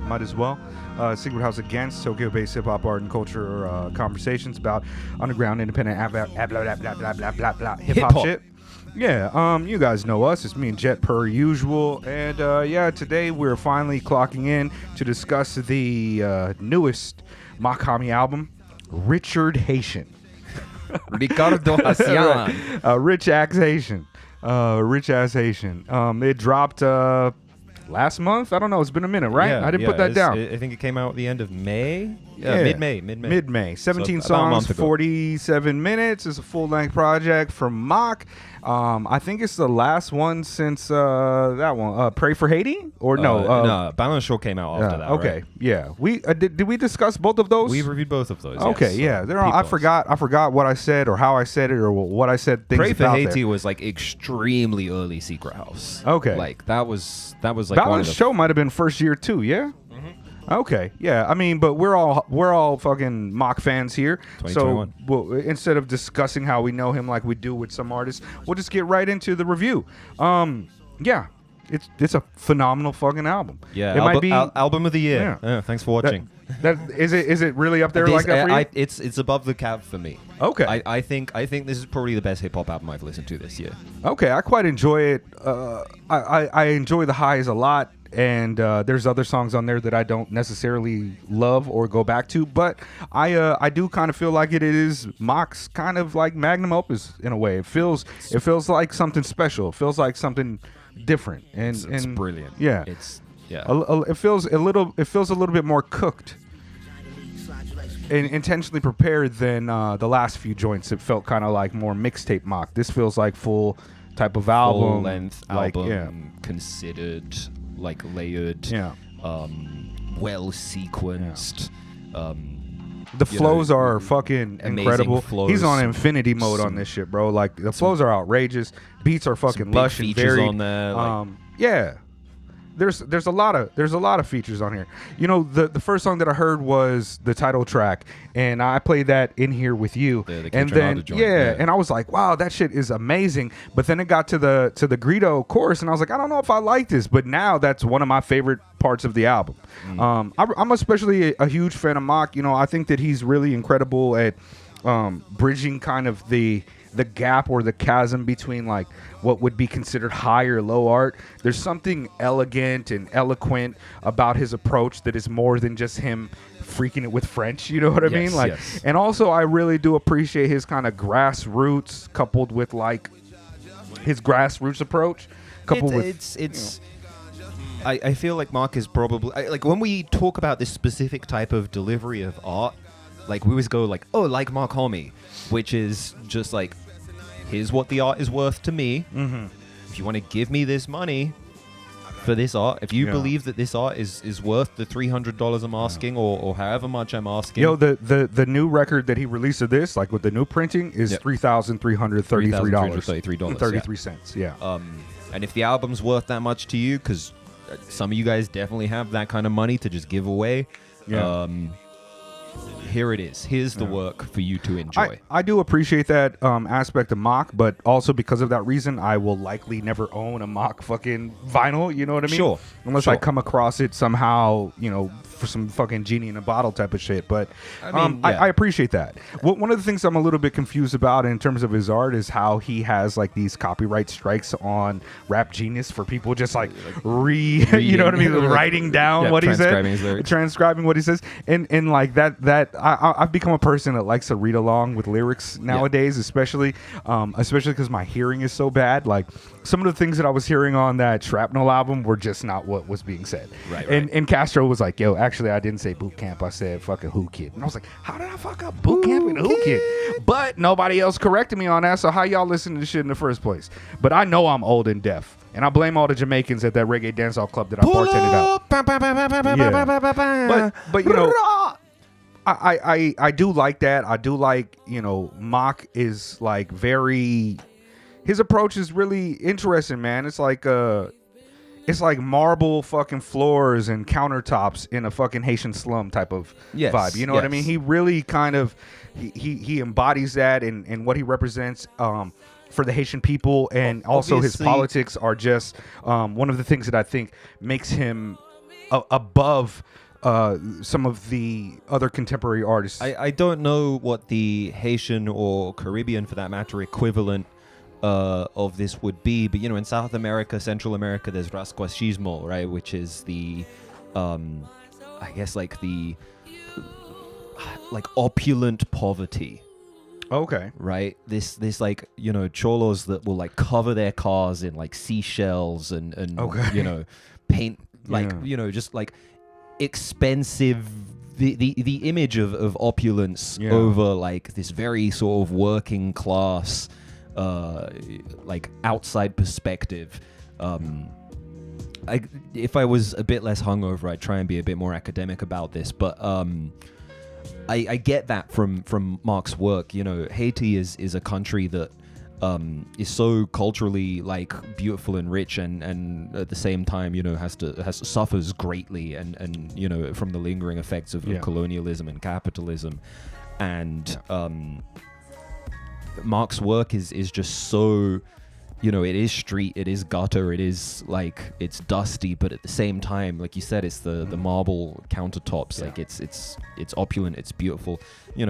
might as well. Secret House Against, Tokyo-based hip-hop art and culture conversations about underground, independent, hip-hop shit. Yeah, you guys know us. It's me and Jet per usual. And yeah, today we're finally clocking in to discuss the newest Mach Hommy album, RICHAXXHAITIAN. Ricardo Haitian. RICHAXXHAITIAN. RICHAXXHAITIan. It dropped last month. I don't know. It's been a minute, right? Yeah, I didn't put that down. I think it came out at the end of May. Yeah. Mid-May. 17 So about a month songs, ago. 47 minutes. It's a full-length project from Mach. I think it's the last one since that one. Pray for Haiti? Or no? No, Balance Shore came out after that. Okay, right? yeah. We did we discuss both of those? We reviewed both of those. Okay, yes. yeah. They're on, I forgot what I said or how I said it or what I said. Things Pray for about Haiti there. was like extremely early Secret House. Okay. Like that was like Balance one of the Show might have been first year too. Yeah. Okay, yeah. I mean, but we're all fucking Mach fans here. 2021. So well, instead of discussing how we know him like we do with some artists, we'll just get right into the review. Yeah, it's a phenomenal fucking album. Yeah, it might be album of the year. Yeah. Thanks for watching. That is it really up there like that for you? It's above the cab for me. Okay. I think this is probably the best hip hop album I've listened to this year. Okay, I quite enjoy it. I enjoy the highs a lot. And there's other songs on there that I don't necessarily love or go back to, but I do kind of feel like it is Mach's kind of like magnum opus in a way. It feels like something special. It feels like something different, and It's brilliant. Yeah, it feels a little bit more cooked and intentionally prepared than the last few joints. It felt kind of like more mixtape Mach. This feels like full type of album, full length like, album, yeah. considered, like layered, Yeah. well sequenced. The flows are fucking amazing incredible. flows. He's on infinity mode on this shit, bro. Like the flows are outrageous. Beats are fucking big lush and features varied. on there, like- Yeah. There's a lot of features on here. You know, the first song that I heard was the title track, and I played that in here with you. The And then joint, and I was like, wow, that shit is amazing. But then it got to the Greedo chorus, and I was like, I don't know if I like this. But now that's one of my favorite parts of the album. I'm especially a huge fan of Mach. You know, I think that he's really incredible at bridging kind of the gap or the chasm between like what would be considered high or low art. There's something elegant and eloquent about his approach that is more than just him freaking it with French, you know what I mean? Like, yes. And also I really do appreciate his kind of grassroots coupled with like his grassroots approach coupled with I feel like Mach is probably like when we talk about this specific type of delivery of art, like we always go like, oh, like Mach Hommy, which is just like, here's what the art is worth to me. If you want to give me this money for this art, if you believe that this art is worth the $300 I'm asking or however much I'm asking. Yo, the new record that he released of this, like with the new printing, is $3,333.33. Yeah. And if the album's worth that much to you, because some of you guys definitely have that kind of money to just give away. Yeah. Here it is. Here's the work for you to enjoy. I do appreciate that aspect of Mach, but also because of that reason, I will likely never own a Mach fucking vinyl. You know what I mean? Sure. Unless I come across it somehow, you know, for some fucking genie in a bottle type of shit. But I appreciate that. One of the things I'm a little bit confused about in terms of his art is how he has like these copyright strikes on Rap Genius for people just like you know what I mean, writing down what he said, transcribing what he says, and like that I've become a person that likes to read along with lyrics nowadays, especially because my hearing is so bad. Like some of the things that I was hearing on that Shrapnel album were just not what was being said. Right. And Castro was like, yo, actually I didn't say boot camp, I said fucking Who Kid. And I was like, how did I fuck up boot camp and Who Kid? But nobody else corrected me on that, so how y'all listen to this shit in the first place? But I know I'm old and deaf. And I blame all the Jamaicans at that reggae dancehall club that I bartended out. But you know, I do like that. I do like, you know, Mach is like his approach is really interesting, man. It's like marble fucking floors and countertops in a fucking Haitian slum type of vibe. You know what I mean? He really kind of he embodies that and what he represents for the Haitian people, and also his politics are just one of the things that I think makes him above some of the other contemporary artists. I don't know what the Haitian or Caribbean, for that matter, equivalent of this would be, but in South America, Central America, there's rasquachismo, right, which is the I guess like the opulent poverty. Okay. Right? This like, cholos that will like cover their cars in like seashells and okay. Paint like, just like expensive, the image of opulence over like this very sort of working class like outside perspective. If I was a bit less hungover, I'd try and be a bit more academic about this, but I get that from Mark's work. Haiti is a country that is so culturally like beautiful and rich, and at the same time, suffers greatly and from the lingering effects of colonialism and capitalism, and Mark's work is just so. It is street, it is gutter, it is like it's dusty, but at the same time, like you said, it's the marble countertops. Like it's opulent, it's beautiful.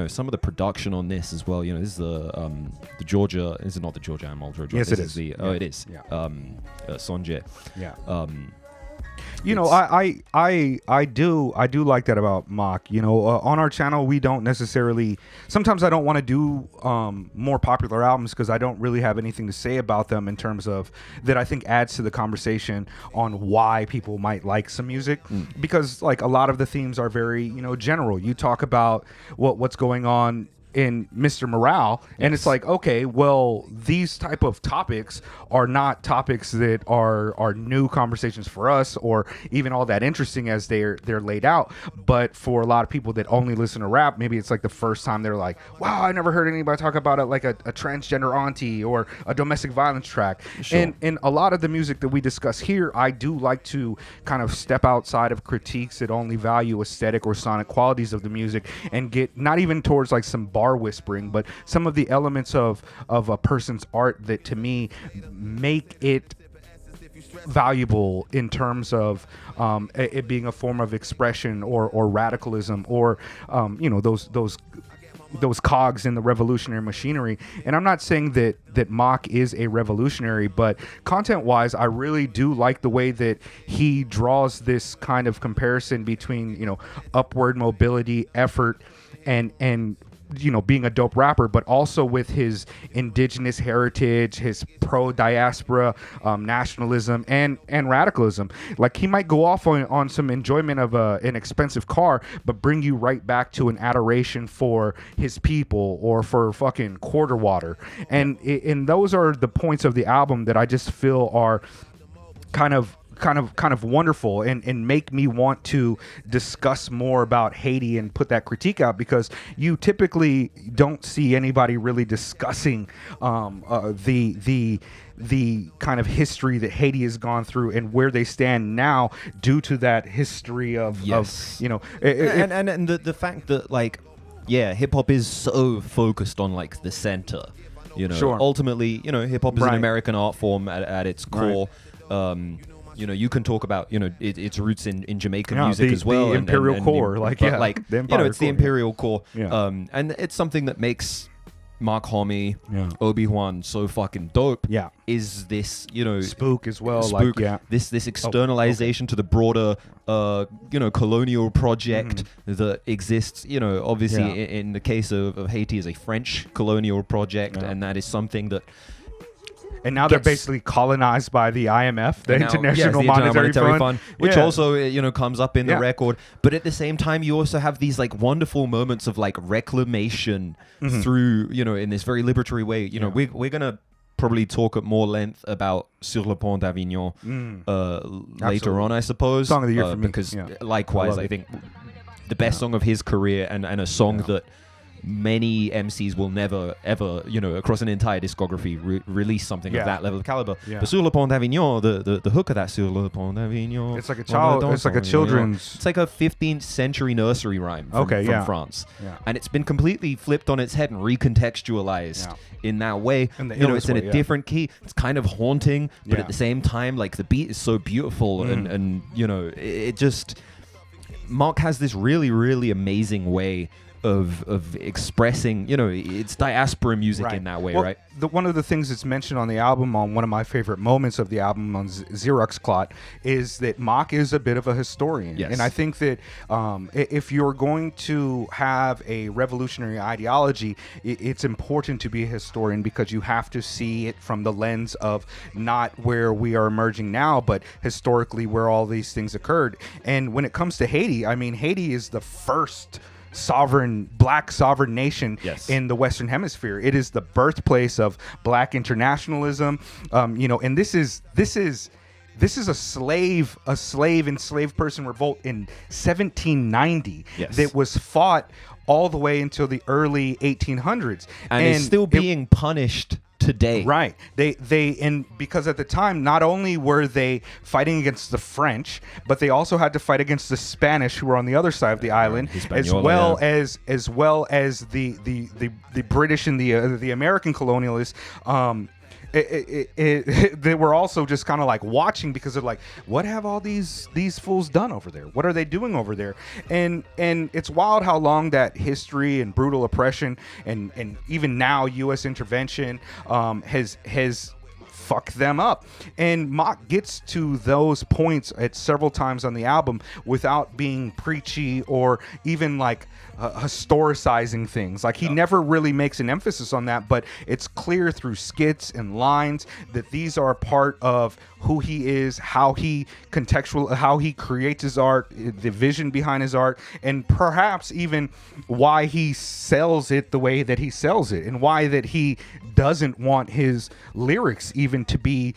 Some of the production on this as well. This is the Georgia. Is it not the Georgia Animal? Yes, it is. It is. Sonje. Yeah. I do like that about Mach. On our channel, we don't necessarily. Sometimes I don't want to do more popular albums because I don't really have anything to say about them in terms of that. I think adds to the conversation on why people might like some music, because like a lot of the themes are very general. You talk about what's going on in Mr. Morale, and it's like, okay, well, these type of topics are not topics that are new conversations for us or even all that interesting as they're laid out. But for a lot of people that only listen to rap, maybe it's like the first time they're like, wow, I never heard anybody talk about it, like a transgender auntie or a domestic violence track. Sure. And a lot of the music that we discuss here, I do like to kind of step outside of critiques that only value aesthetic or sonic qualities of the music and get not even towards like some bar whispering, but some of the elements of a person's art that to me make it valuable in terms of it being a form of expression or radicalism or those cogs in the revolutionary machinery. And I'm not saying that Mach is a revolutionary, but content-wise, I really do like the way that he draws this kind of comparison between upward mobility, effort, and being a dope rapper, but also with his indigenous heritage, his pro-diaspora nationalism, and radicalism. Like, he might go off on some enjoyment of an expensive car, but bring you right back to an adoration for his people or for fucking quarter water. And those are the points of the album that I just feel are kind of wonderful and make me want to discuss more about Haiti and put that critique out, because you typically don't see anybody really discussing the kind of history that Haiti has gone through and where they stand now due to that history of the fact that like hip hop is so focused on like the center. Sure. Ultimately, hip hop is an American art form at its core. Right. You can talk about, its roots in Jamaican music as well. The imperial core, it's the imperial core. Yeah. And it's something that makes Mach Hommy, Obi-Wan so fucking dope. Yeah. Is this, spook as well. Spook, this externalization to the broader, colonial project that exists, obviously in the case of Haiti is a French colonial project. And that is something that, and now they're basically colonized by the IMF, the International Monetary Fund, which also comes up in the record. But at the same time, you also have these like wonderful moments of like reclamation through in this very liberatory way. We're gonna probably talk at more length about Sur le Pont d'Avignon later on, I suppose. Song of the year for me, because likewise, I think the best song of his career and a song that many MCs will never ever, across an entire discography release something of that level of caliber. But Sur le Pont d'Avignon, the hook of that Sur le Pont d'Avignon, it's like a children's, it's like a 15th century nursery rhyme from France, and it's been completely flipped on its head and recontextualized in that way. It's in a different key. It's kind of haunting, but at the same time, like the beat is so beautiful, and it just, Mach has this really, really amazing way of expressing, it's diaspora music in that way, right? One of the things that's mentioned on the album, on one of my favorite moments of the album on RICHAXXHAITIAN, is that Mach is a bit of a historian. Yes. And I think that if you're going to have a revolutionary ideology, it's important to be a historian, because you have to see it from the lens of not where we are emerging now, but historically where all these things occurred. And when it comes to Haiti, I mean, Haiti is the first black sovereign nation in the Western Hemisphere. It is the birthplace of black internationalism, and this is a slave enslaved person revolt in 1790 that was fought all the way until the early 1800s, and is still being punished today. Right. And because at the time, not only were they fighting against the French, but they also had to fight against the Spanish, who were on the other side of the island, as well as the British and the American colonialists. They were also just kind of like watching, because they're like, what have all these fools done over there? What are they doing over there? And it's wild how long that history and brutal oppression and even now U.S. intervention has fucked them up. And Mach gets to those points at several times on the album without being preachy or even like historicizing things. Like, he never really makes an emphasis on that, but it's clear through skits and lines that these are a part of who he is, how he creates his art, the vision behind his art, and perhaps even why he sells it the way that he sells it, and why that he doesn't want his lyrics even to be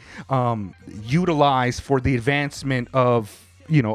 utilized for the advancement of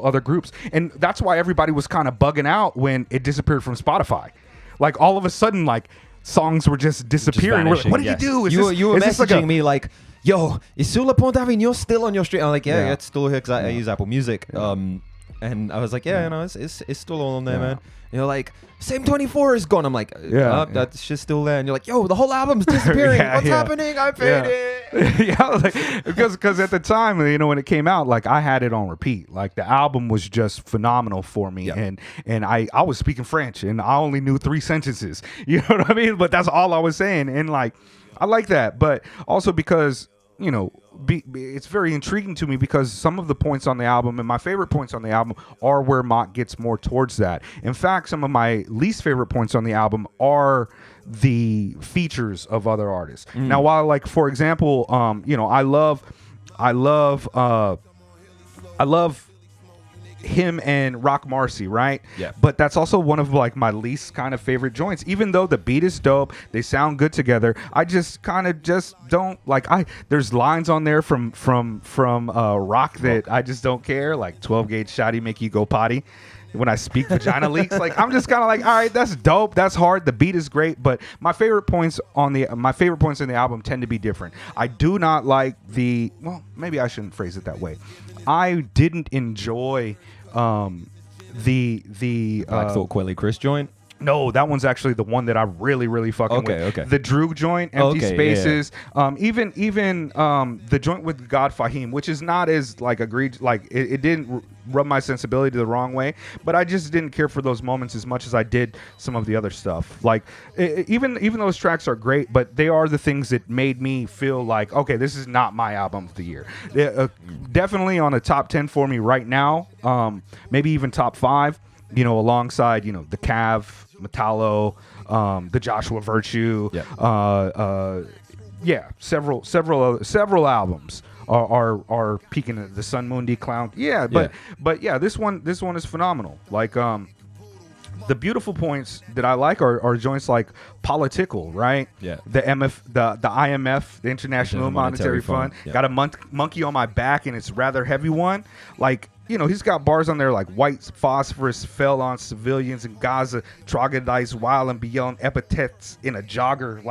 other groups. And that's why everybody was kind of bugging out when it disappeared from Spotify. Like, all of a sudden, like, songs were just disappearing. Just what did you do? You were messaging me like, yo, is Sur le Pont d'Avignon still on your stream? I'm like, yeah, it's still here, because I use Apple Music. And I was like, it's still on there, man. And you're like, Same 24 is gone. I'm like, that shit's still there. And you're like, yo, the whole album's disappearing. What's happening? I paid it. Because at the time, when it came out, like, I had it on repeat. Like, the album was just phenomenal for me. And I was speaking French, and I only knew 3 sentences. You know what I mean? But that's all I was saying. And, like, I like that. But also because, it's very intriguing to me, because some of the points on the album, and my favorite points on the album, are where Mach gets more towards that. In fact, some of my least favorite points on the album are the features of other artists. Now, while, like, for example, I love him and Rock Marcy, right? Yeah. But that's also one of, like, my least kind of favorite joints. Even though the beat is dope, they sound good together, I just kind of just don't like. There's lines on there from Rock that I just don't care, like 12 gauge shotty make you go potty. When I speak vagina leaks, like, I'm just kind of like, all right, that's dope, that's hard, the beat is great, but my favorite points in the album tend to be different. I do not like maybe I shouldn't phrase it that way. I didn't enjoy the Black Thought Quelly Chris joint. No, that one's actually the one that I really, really fucking with. Okay. The Droog joint, Empty Spaces, even the joint with God Fahim, which is not as, like, agreed, like, it didn't rub my sensibility the wrong way, but I just didn't care for those moments as much as I did some of the other stuff. Like, even those tracks are great, but they are the things that made me feel like, okay, this is not my album of the year. Definitely on a top 10 for me right now, maybe even top 5. Alongside, the Cav, Metallo, the Joshua Virtue, several albums are peaking. The Sun Mundi Clown, but this one is phenomenal. Like, the beautiful points that I like are joints like Political, right? Yeah. The IMF, the International Monetary Fund. Yeah. Got a monkey on my back, and it's rather heavy one. Like, he's got bars on there like white phosphorus fell on civilians in Gaza, troglodytes wild and beyond epithets in a jogger.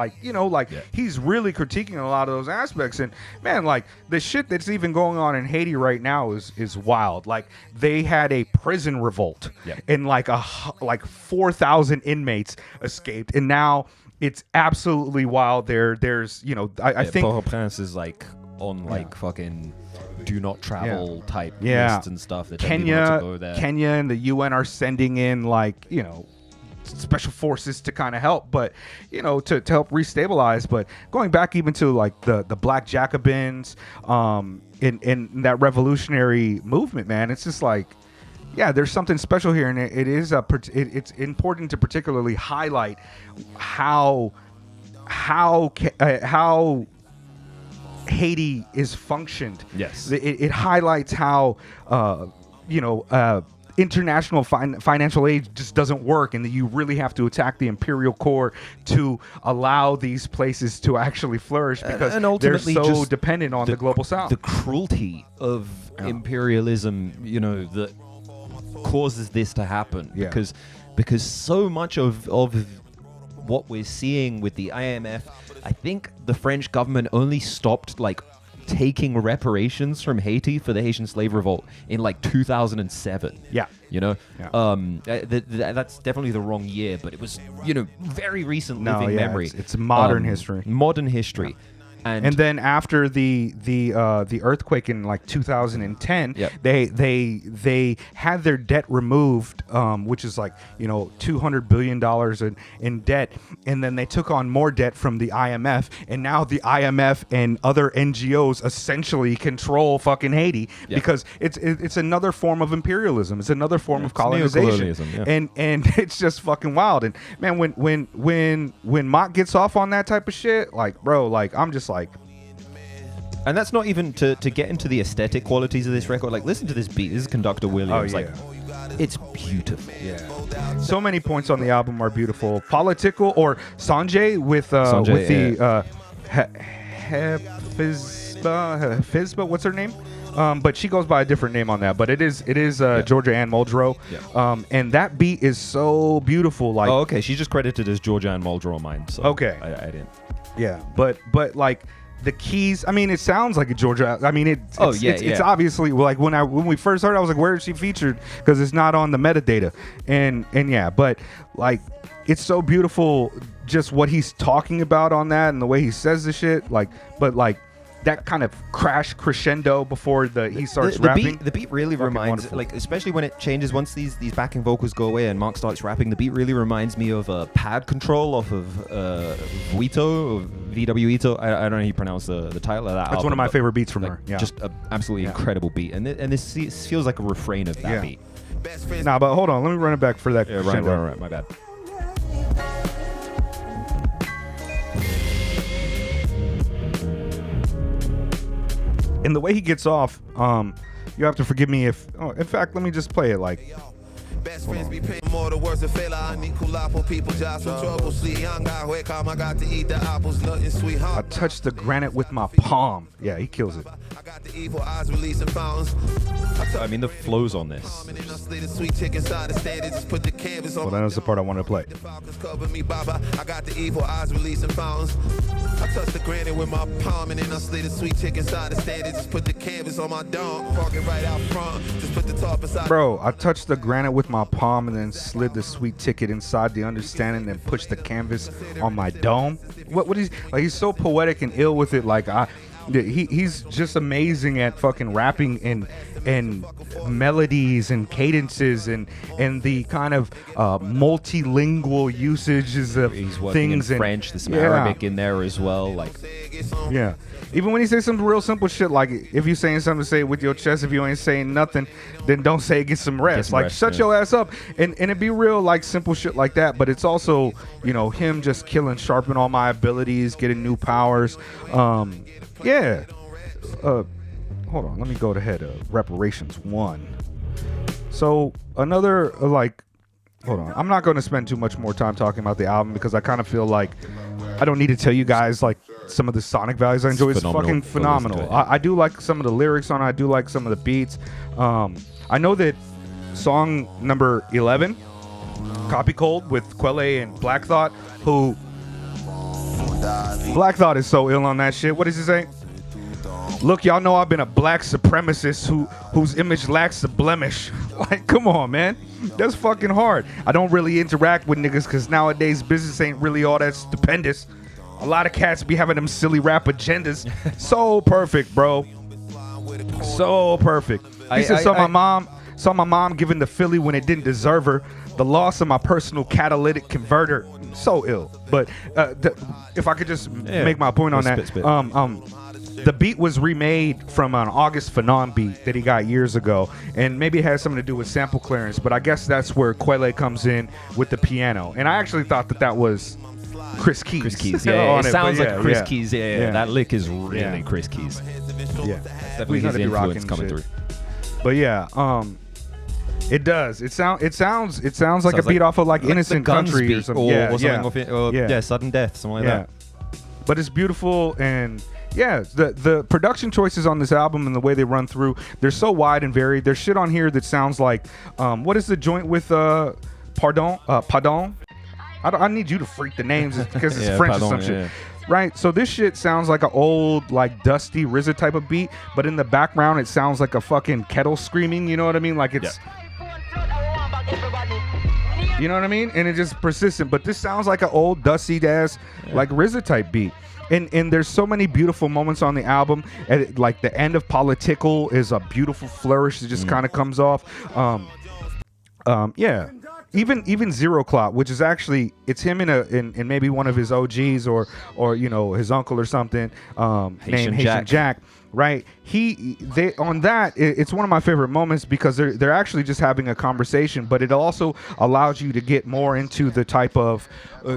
He's really critiquing a lot of those aspects. And man, like the shit that's even going on in Haiti right now is wild. Like they had a prison revolt and like 4,000 inmates escaped, and now it's absolutely wild. There's I think Port-au-Prince is like on like fucking do not travel type lists and stuff that Kenya want to go there. Kenya and the UN are sending in like special forces to kind of help, but to help restabilize. But going back even to like the Black Jacobins in that revolutionary movement, man, it's just like there's something special here, and it's important to particularly highlight how Haiti is functioned. Yes, it highlights how international financial aid just doesn't work, and that you really have to attack the imperial core to allow these places to actually flourish, because they're so dependent on the global south. The cruelty of imperialism, that causes this to happen, because so much of what we're seeing with the IMF, I think the French government only stopped like taking reparations from Haiti for the Haitian slave revolt in like 2007. That's definitely the wrong year, but it was very recent living memory. It's modern history. Modern history. And then after the earthquake in like 2010, they had their debt removed, which is like $200 billion in debt, and then they took on more debt from the IMF, and now the IMF and other NGOs essentially control fucking Haiti because it's another form of imperialism. It's another form of colonization, and it's just fucking wild. And man, when Mach gets off on that type of shit, like bro, like I'm just like. And that's not even to get into the aesthetic qualities of this record. Like, listen to this beat. This is Conductor Williams. Like, it's beautiful. Yeah. So many points on the album are beautiful. Political, or Sanjay with the Fizba. What's her name? But she goes by a different name on that. But it is Georgia Ann Muldrow. Yeah. And that beat is so beautiful. Like, oh, okay. She's just credited as Georgia Ann Muldrow on mine. So okay. I didn't. Yeah, but like the keys. I mean, it sounds like a Georgia. I mean, it's obviously like when we first heard it, I was like, where is she featured? Because it's not on the metadata. And but like it's so beautiful, just what he's talking about on that and the way he says the shit. Like, but like that kind of crash crescendo before he starts rapping. The beat really reminds, wonderful. Like especially when it changes once these backing vocals go away and Mark starts rapping. The beat really reminds me of Pad Control off of Vuito, or VW Ito. I don't know how you pronounce the title of that. That's one of my favorite beats from her. Yeah, just an absolutely incredible beat, and this feels like a refrain of that beat. Nah, but hold on, let me run it back for that. Yeah, right. My bad. And the way he gets off, you have to forgive me if. Oh, in fact, let me just play it like. Best friends be paying more the worse a failure. I need kulapo people just some trouble. See, young guy, where come I got to eat the apples, nothing sweet. I touch the granite with my palm. Yeah, he kills it. I got the evil eyes releasing fountains. I mean, the flows on this. Well, that was the part I wanted to play. I got the evil eyes releasing fountains. I touch the granite with my palm, and then I slid a sweet chick inside the stand and just put the canvas on my dome. Parking right out front, just put the top inside. Bro, I touched the granite with my palm and then slid the sweet ticket inside the understanding and pushed the canvas on my dome. What is like? He's so poetic and ill with it. Like he's just amazing at fucking rapping and melodies and cadences and the kind of multilingual usages of he's working things in French, there's some Arabic in there as well. Like, yeah. Even when he says some real simple shit, like if you're saying something, say it with your chest. If you ain't saying nothing, then don't say it, get some rest. Shut your ass up. And it be real, like simple shit like that. But it's also, him just killing, sharpen all my abilities, getting new powers. Hold on, let me go ahead. Reparations 1. So another hold on. I'm not going to spend too much more time talking about the album because I kind of feel like I don't need to tell you guys like some of the sonic values I enjoy. It's fucking phenomenal. I do like some of the lyrics on it. I do like some of the beats. I know that song number 11, Copy Cold with Quelle and Black Thought, who Black Thought is so ill on that shit. What does he say? Look, y'all know I've been a black supremacist whose image lacks the blemish. Like, come on, man. That's fucking hard. I don't really interact with niggas because nowadays business ain't really all that stupendous. A lot of cats be having them silly rap agendas. So perfect, bro. So perfect. He said, saw my mom giving the Philly when it didn't deserve her. The loss of my personal catalytic converter. So ill. But if I could just make my point on that. Spit. The beat was remade from an August Phenom beat that he got years ago, and maybe it has something to do with sample clearance, but I guess that's where Quelle comes in with the piano. And I actually thought that was Chris Keys. Chris Keys, yeah. It sounds like Chris yeah. Keys, yeah. That lick is really Chris Keys. Yeah. Definitely his influence coming through. But yeah, it does. It sounds like a beat off of like Innocent Country or something. Yeah, Sudden Death, something like that. But it's beautiful, and yeah, the production choices on this album and the way they run through, they're so wide and varied. There's shit on here that sounds like, what is the joint with Pardon? I need you to freak the names because it's French or some shit. Right, so this shit sounds like an old, like dusty RZA type of beat, but in the background it sounds like a fucking kettle screaming. You know what I mean? Like it's, you know what I mean? And it's just persistent. But this sounds like an old dusty ass, like RZA type beat. And there's so many beautiful moments on the album. And like the end of Political is a beautiful flourish that just kind of comes off. Yeah. Even Zero Clock, which is actually, it's him in maybe one of his OGs or you know, his uncle or something, named Haitian Jack. Right, on that, it's one of my favorite moments because they're actually just having a conversation, but it also allows you to get more into the type of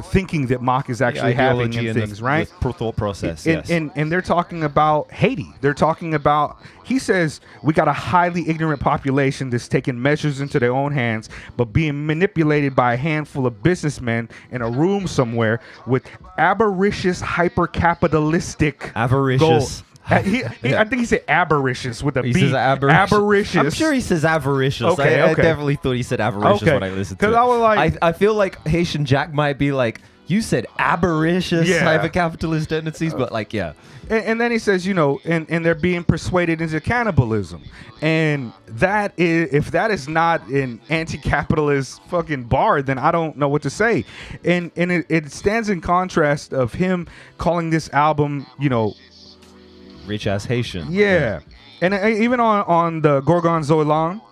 thinking that Mach is actually having in things, right? The thought process, and they're talking about Haiti. They're talking about, he says, we got a highly ignorant population that's taking measures into their own hands, but being manipulated by a handful of businessmen in a room somewhere with avaricious, hyper-capitalistic goals. I think he said avaricious with a B. He says avaricious. I'm sure he says avaricious. Okay. I definitely thought he said avaricious when I listened to it. Because I was like, I feel like Haitian Jack might be like, you said avaricious hyper-capitalist tendencies, but like, yeah. And then he says, you know, and they're being persuaded into cannibalism. And that is, if that is not an anti-capitalist fucking bar, then I don't know what to say. And it stands in contrast of him calling this album, you know, Rich ass Haitian. Yeah. And even on the Gorgonzola,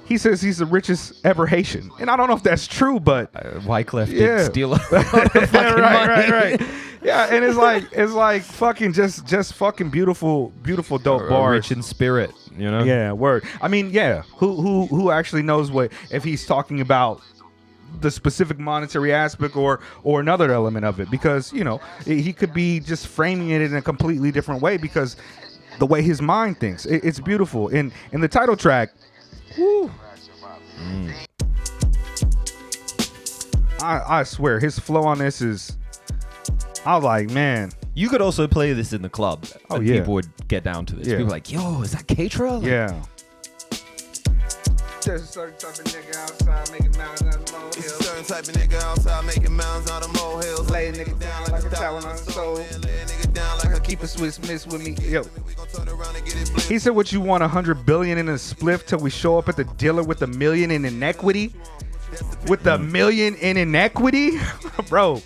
he says he's the richest ever Haitian. And I don't know if that's true, but Wyclef did steal a lot of fucking money. Right. Yeah, and it's like fucking just fucking beautiful dope bars. Rich in spirit, you know? Yeah, word. I mean, yeah. Who actually knows what, if he's talking about the specific monetary aspect or another element of it, because, you know, he could be just framing it in a completely different way because the way his mind thinks. It's beautiful. In the title track, whoo, I swear his flow on this is, I was like, man. You could also play this in the club. Oh, and yeah. People would get down to this. Yeah. People were like, yo, is that K-Trail? Like, yeah. There's a certain type of nigga outside making mountains out of molehills. It's a certain type of nigga outside making mountains out of molehills. Lay a nigga down like a towel on the soul. Lay a nigga down like a Keep a Swiss miss with me. Yo. He said, what you want, 100 billion in a spliff till we show up at the dealer with $1 million in inequity? With $1 million in inequity? Bro.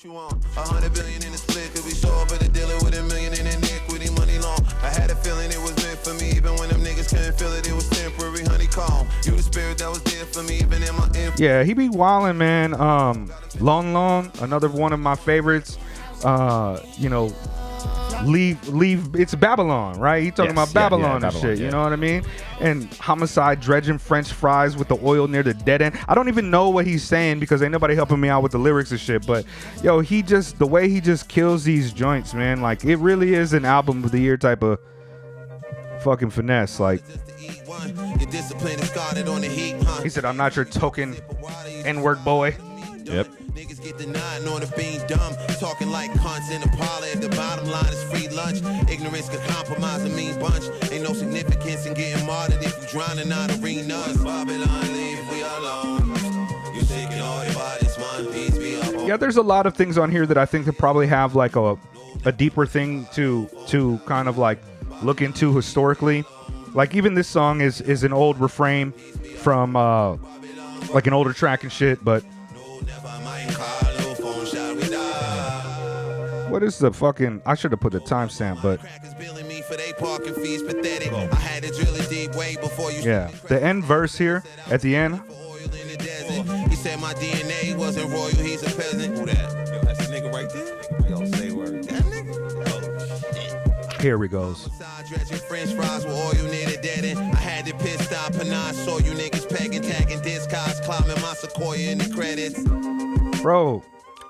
100 billion in a split, cause we show up at the dealer with $1 million in inequity, money long. I had a feeling it was meant for me, even when them niggas couldn't feel it, it was temporary, honeycomb. You the spirit that was there for me, even in my Yeah, he be wildin', man. Long, another one of my favorites. You know, leave. It's Babylon, right? He talking about Babylon and shit. You know what I mean? And Homicide dredging French fries with the oil near the dead end. I don't even know what he's saying because ain't nobody helping me out with the lyrics and shit. But yo, the way he just kills these joints, man. Like, it really is an album of the year type of fucking finesse. Like, he said, I'm not your token N-word boy. Yep. Niggas get denied, knowing of being dumb. Talking like cunts in the parlor. At the bottom line is free lunch. Ignorance can compromise a mean bunch. Ain't no significance in getting martyred if you drowning out arenas. Babylon, leave we alone. You taking all your bodies, one piece be up. Yeah, there's a lot of things on here that I think that probably have like a deeper thing to kind of like look into historically. Like even this song is an old refrain from like an older track and shit, but what is the fucking, I should have put the timestamp, but yeah, the end verse here at the end. He said my DNA wasn't royal, he's a peasant. Who that? Yo, that's a nigga right there. Yo, say word. That nigga? Oh, here we goes. French fries with oil near the dead end. I had to pit stop panache, saw you niggas pegging, tagging discards, climbing my sequoia in the credits. Bro,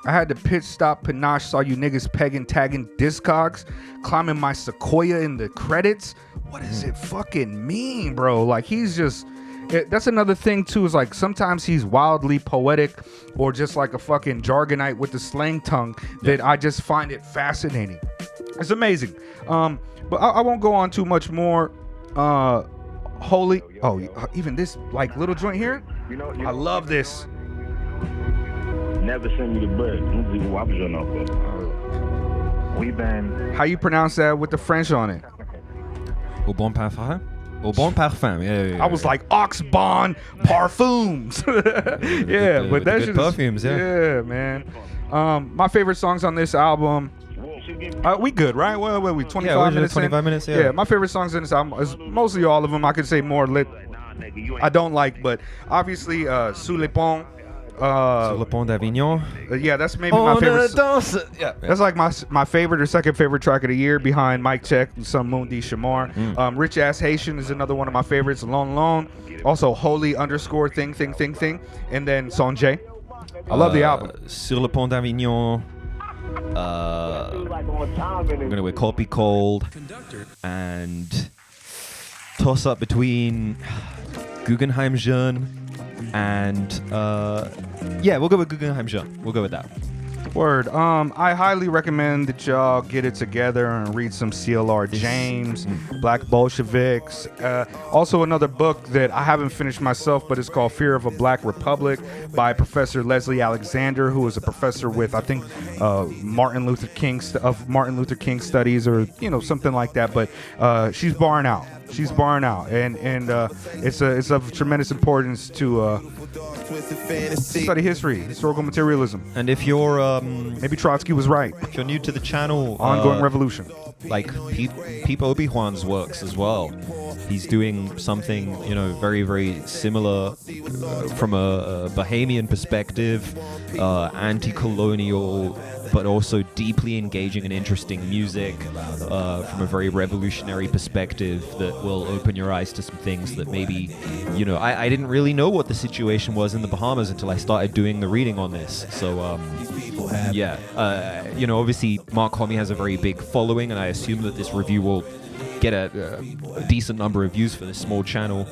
I had to pit stop panache, saw you niggas pegging, tagging discogs, climbing my sequoia in the credits. What does it fucking mean, bro? Like he's just, that's another thing too, is like sometimes he's wildly poetic or just like a fucking jargonite with the slang tongue that I just find it fascinating. It's amazing. But I won't go on too much more. Holy, oh, even this like little joint here, I love this. Never send me the bread. We been. How you pronounce that with the French on it? Au bon parfum. Au bon parfum. Yeah. I was like Ox Bon Parfums. Yeah, but that shit perfumes. Yeah, man. My favorite songs on this album. We good, right? Well, we 25 minutes. 25 minutes. Yeah, my favorite songs in this album is mostly all of them. I could say more lit. I don't like, but obviously, Sous les Ponts. Sur le pont d'Avignon. Yeah, that's maybe my favorite. Yeah. That's like my favorite or second favorite track of the year, behind Mike Check and Some Mundi Shamar. Rich Ass Haitian is another one of my favorites. Lone. Also Holy _thing. And then Sonjay. I love the album. Sur le pont d'Avignon. I'm gonna go Copy Cold and toss up between Guggenheim Jeune and we'll go with Guggenheim Jeune. We'll go with that. Word. I highly recommend that y'all get it together and read some CLR James, Black Bolsheviks. Also another book that I haven't finished myself, but it's called Fear of a Black Republic by Professor Leslie Alexander, who is a professor with, I think, Martin Luther King studies, or something like that. But she's barring out. And it's of tremendous importance to study history, historical materialism. And if you're maybe Trotsky was right. If you're new to the channel, ongoing revolution, like Peep Obi-Wan's works as well. He's doing something very, very similar from a Bahamian perspective, anti-colonial, but also deeply engaging and interesting music from a very revolutionary perspective that will open your eyes to some things that maybe, I didn't really know what the situation was in the Bahamas until I started doing the reading on this. So, obviously Mach Hommy has a very big following, and I assume that this review will get a decent number of views for this small channel.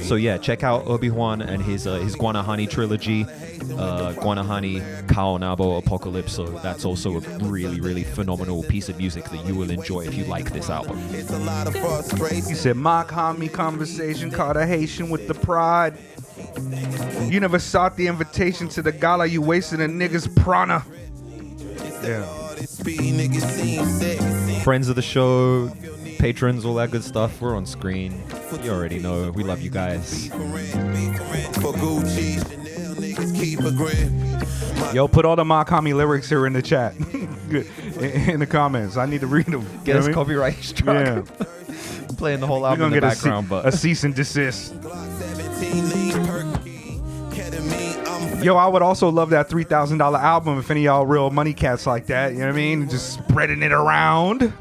So yeah, check out Obi-Wan and his Guanahani trilogy, Guanahani, Kaonabo, Apocalypse. So that's also a really, really phenomenal piece of music that you will enjoy if you like this album. He said, Mach Hommy conversation called a Haitian with the pride. You never sought the invitation to the gala, you wasted a nigga's prana. Yeah. Friends of the show, patrons, all that good stuff, we're on screen. You already know, we love you guys. Yo, put all the Mach Hommy lyrics here in the chat. In the comments. I need to read them. Get us copyright strike. Yeah. Playing the whole album in the background, but a cease and desist. Yo, I would also love that $3,000 album if any of y'all real money cats like that. You know what I mean? Just spreading it around.